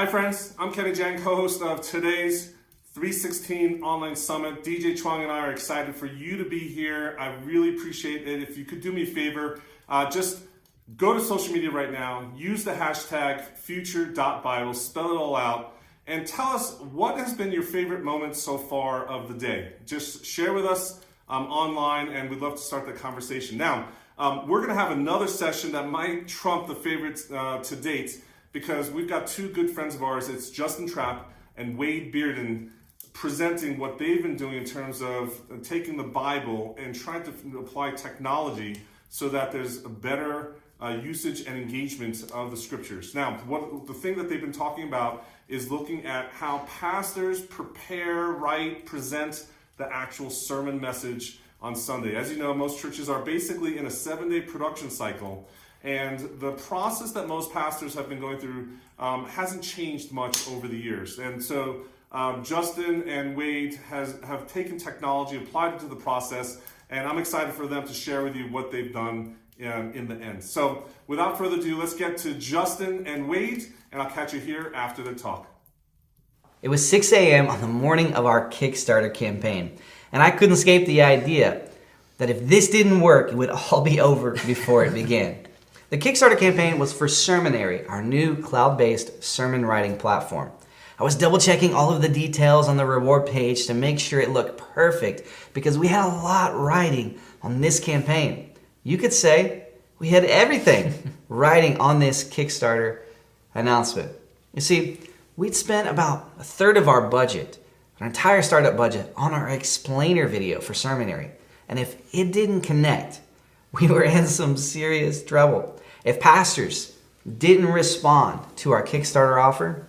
Hi friends, I'm Kenny Jang, co-host of today's 316 Online Summit. DJ Chuang and I are excited for you to be here. I really appreciate it. If you could do me a favor, just go to social media right now, use the hashtag Future.Bible, spell it all out, and tell us what has been your favorite moment so far of the day. Just share with us online, and we'd love to start the conversation. Now, we're going to have another session that might trump the favorites to date, because we've got two good friends of ours. It's Trapp and Bearden presenting what they've been doing in terms of taking the Bible and trying to apply technology so that there's a better usage and engagement of the scriptures. Now, the thing that they've been talking about is looking at how pastors prepare, write, present the actual sermon message on Sunday. As you know, most churches are basically in a 7-day production cycle. And the process that most pastors have been going through hasn't changed much over the years. And so Justin and Wade have taken technology, applied it to the process, and I'm excited for them to share with you what they've done in the end. So without further ado, let's get to Justin and Wade, and I'll catch you here after the talk. It was 6 a.m. on the morning of our Kickstarter campaign, and I couldn't escape the idea that if this didn't work, it would all be over before it began. The Kickstarter campaign was for Sermonary, our new cloud-based sermon writing platform. I was double-checking all of the details on the reward page to make sure it looked perfect because we had a lot riding on this campaign. You could say we had everything riding on this Kickstarter announcement. You see, we'd spent about a third of our budget, our entire startup budget, on our explainer video for Sermonary. And if it didn't connect, we were in some serious trouble. If pastors didn't respond to our Kickstarter offer,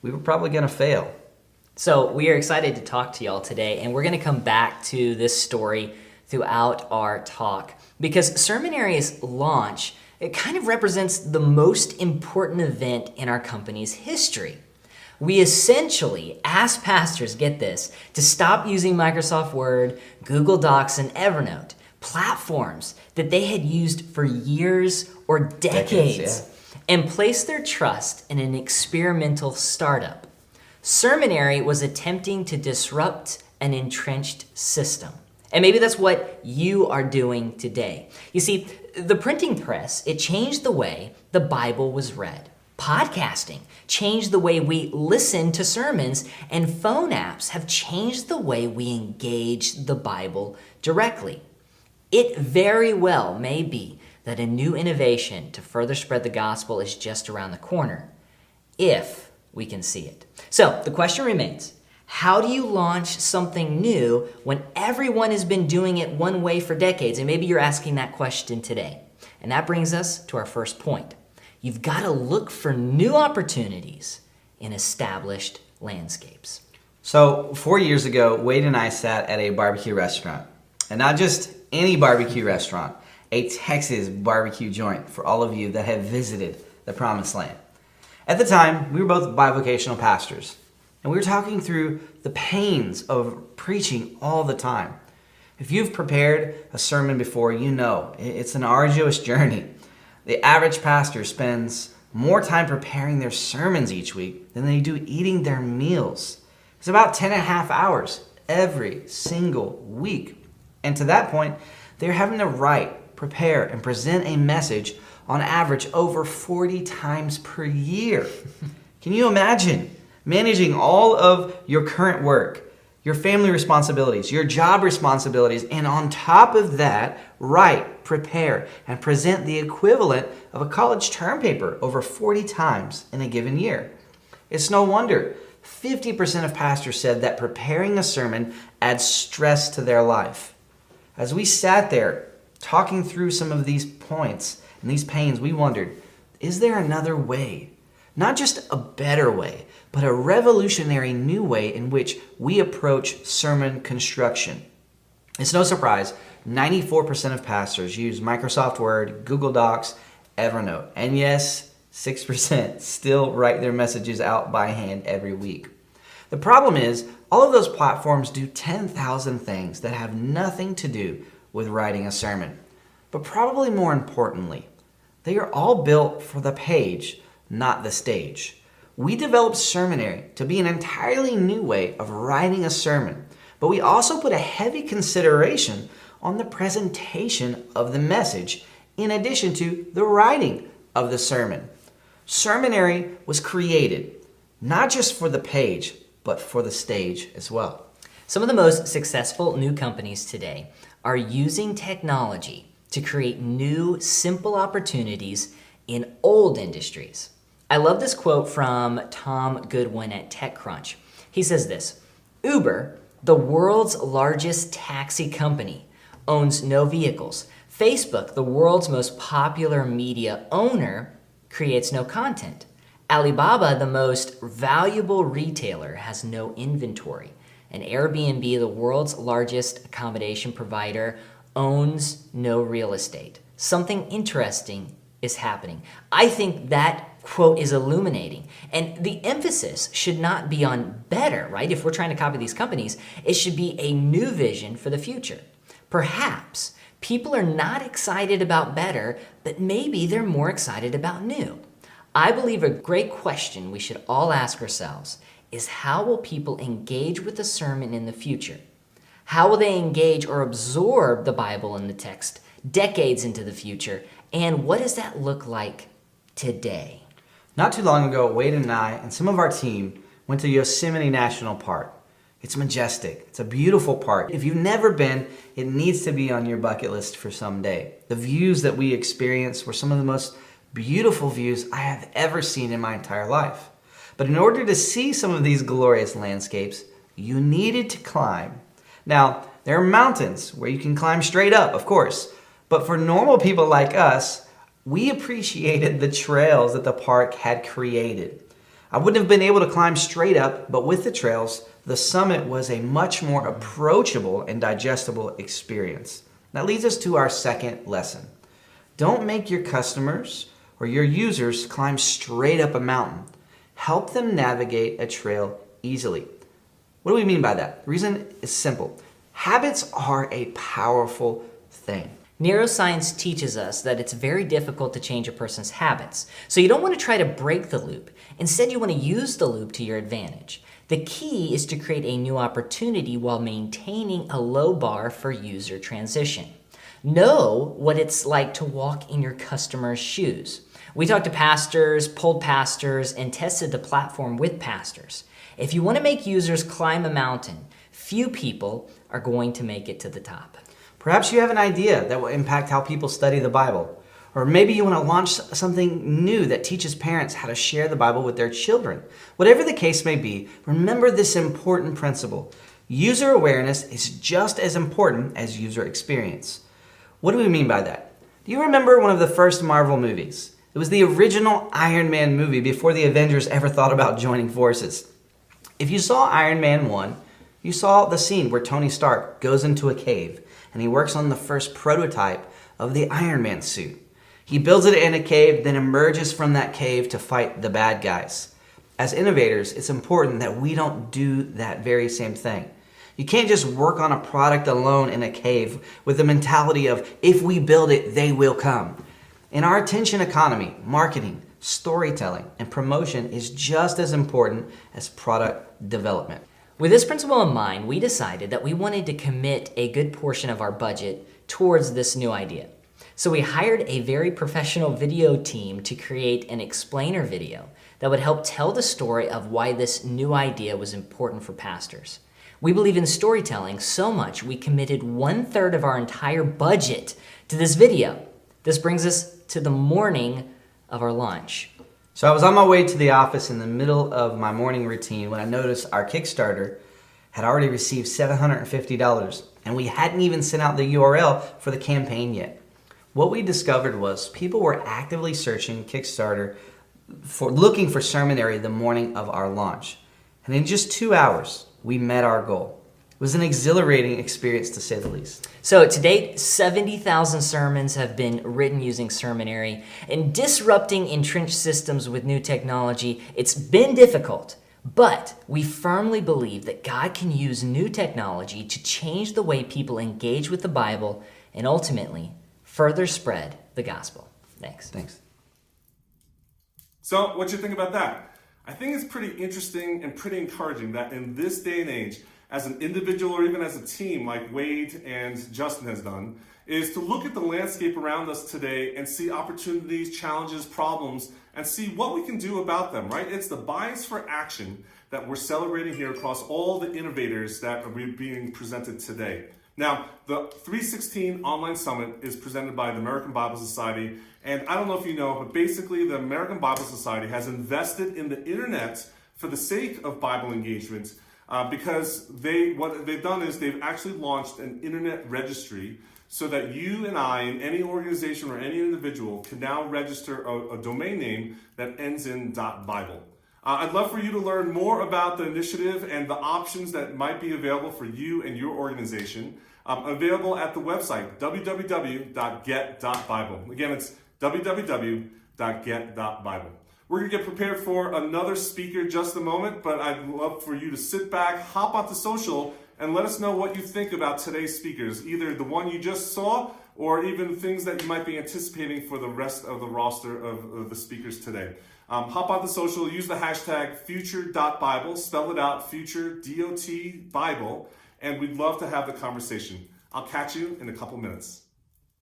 we were probably going to fail. So we are excited to talk to y'all today, and we're going to come back to this story throughout our talk because Sermonary's launch, it kind of represents the most important event in our company's history. We essentially asked pastors, get this, to stop using Microsoft Word, Google Docs, and Evernote, platforms that they had used for years or decades, and place their trust in an experimental startup. Sermonary was attempting to disrupt an entrenched system. And maybe that's what you are doing today. You see, the printing press, it changed the way the Bible was read. Podcasting changed the way we listen to sermons, and phone apps have changed the way we engage the Bible directly. It very well may be that a new innovation to further spread the gospel is just around the corner, if we can see it. So the question remains, how do you launch something new when everyone has been doing it one way for decades? And maybe you're asking that question today. And that brings us to our first point. You've got to look for new opportunities in established landscapes. So 4 years ago, Wade and I sat at a barbecue restaurant. And not just any barbecue restaurant, a Texas barbecue joint for all of you that have visited the Promised Land. At the time, we were both bivocational pastors, and we were talking through the pains of preaching all the time. If you've prepared a sermon before, you know it's an arduous journey. The average pastor spends more time preparing their sermons each week than they do eating their meals. It's about 10 and a half hours every single week. And to that point, they're having to write, prepare, and present a message on average over 40 times per year. Can you imagine managing all of your current work, your family responsibilities, your job responsibilities, and on top of that, write, prepare, and present the equivalent of a college term paper over 40 times in a given year? It's no wonder 50% of pastors said that preparing a sermon adds stress to their life. As we sat there talking through some of these points and these pains, we wondered, is there another way? Not just a better way, but a revolutionary new way in which we approach sermon construction. It's no surprise, 94% of pastors use Microsoft Word, Google Docs, Evernote. And yes, 6% still write their messages out by hand every week. The problem is, all of those platforms do 10,000 things that have nothing to do with writing a sermon. But probably more importantly, they are all built for the page, not the stage. We developed Sermonary to be an entirely new way of writing a sermon, but we also put a heavy consideration on the presentation of the message in addition to the writing of the sermon. Sermonary was created not just for the page, but for the stage as well. Some of the most successful new companies today are using technology to create new, simple opportunities in old industries. I love this quote from Tom Goodwin at TechCrunch. He says this: Uber, the world's largest taxi company, owns no vehicles. Facebook, the world's most popular media owner, creates no content. Alibaba, the most valuable retailer, has no inventory. And Airbnb, the world's largest accommodation provider, owns no real estate. Something interesting is happening. I think that quote is illuminating. And the emphasis should not be on better, right? If we're trying to copy these companies, it should be a new vision for the future. Perhaps people are not excited about better, but maybe they're more excited about new. I believe a great question we should all ask ourselves is, how will people engage with the sermon in the future? How will they engage or absorb the Bible and the text decades into the future? And what does that look like today? Not too long ago, Wade and I and some of our team went to Yosemite National Park. It's majestic. It's a beautiful park. If you've never been, it needs to be on your bucket list for someday. The views that we experienced were some of the most beautiful views I have ever seen in my entire life. But in order to see some of these glorious landscapes, you needed to climb. Now, there are mountains where you can climb straight up, of course. But for normal people like us, we appreciated the trails that the park had created. I wouldn't have been able to climb straight up, but with the trails, the summit was a much more approachable and digestible experience. That leads us to our second lesson. Don't make your customers or your users climb straight up a mountain. Help them navigate a trail easily. What do we mean by that? The reason is simple. Habits are a powerful thing. Neuroscience teaches us that it's very difficult to change a person's habits. So you don't want to try to break the loop. Instead, you want to use the loop to your advantage. The key is to create a new opportunity while maintaining a low bar for user transition. Know what it's like to walk in your customer's shoes. We talked to pastors, polled pastors, and tested the platform with pastors. If you want to make users climb a mountain, few people are going to make it to the top. Perhaps you have an idea that will impact how people study the Bible. Or maybe you want to launch something new that teaches parents how to share the Bible with their children. Whatever the case may be, remember this important principle. User awareness is just as important as user experience. What do we mean by that? Do you remember one of the first Marvel movies? It was the original Iron Man movie before the Avengers ever thought about joining forces. If you saw Iron Man 1, you saw the scene where Tony Stark goes into a cave and he works on the first prototype of the Iron Man suit. He builds it in a cave, then emerges from that cave to fight the bad guys. As innovators, it's important that we don't do that very same thing. You can't just work on a product alone in a cave with the mentality of, if we build it, they will come. In our attention economy, marketing, storytelling, and promotion is just as important as product development. With this principle in mind, we decided that we wanted to commit a good portion of our budget towards this new idea. So we hired a very professional video team to create an explainer video that would help tell the story of why this new idea was important for pastors. We believe in storytelling so much we committed 1/3 of our entire budget to this video. This brings us to the morning of our launch. So I was on my way to the office in the middle of my morning routine when I noticed our Kickstarter had already received $750 and we hadn't even sent out the URL for the campaign yet. What we discovered was people were actively searching Kickstarter looking for Sermonary the morning of our launch. And in just 2 hours, we met our goal. It was an exhilarating experience to say the least. So to date, 70,000 sermons have been written using Sermonary. And disrupting entrenched systems with new technology, it's been difficult. But we firmly believe that God can use new technology to change the way people engage with the Bible and ultimately further spread the gospel. Thanks. Thanks. So, what'd you think about that? I think it's pretty interesting and pretty encouraging that in this day and age, as an individual or even as a team like Wade and Justin has done, is to look at the landscape around us today and see opportunities, challenges, problems, and see what we can do about them, right? It's the bias for action that we're celebrating here across all the innovators that are being presented today. Now, the 316 Online Summit is presented by the American Bible Society, and I don't know if you know, but basically the American Bible Society has invested in the internet for the sake of Bible engagement, because what they've done is they've actually launched an internet registry so that you and I, in any organization or any individual, can now register a domain name that ends in .bible. I'd love for you to learn more about the initiative and the options that might be available for you and your organization. Available at the website, www.get.bible. Again, it's www.get.bible. We're going to get prepared for another speaker in just a moment, but I'd love for you to sit back, hop onto social, and let us know what you think about today's speakers, either the one you just saw or even things that you might be anticipating for the rest of the roster of the speakers today. Hop on the social, use the hashtag Future.Bible, spell it out, Future, D-O-T, Bible, and we'd love to have the conversation. I'll catch you in a couple minutes.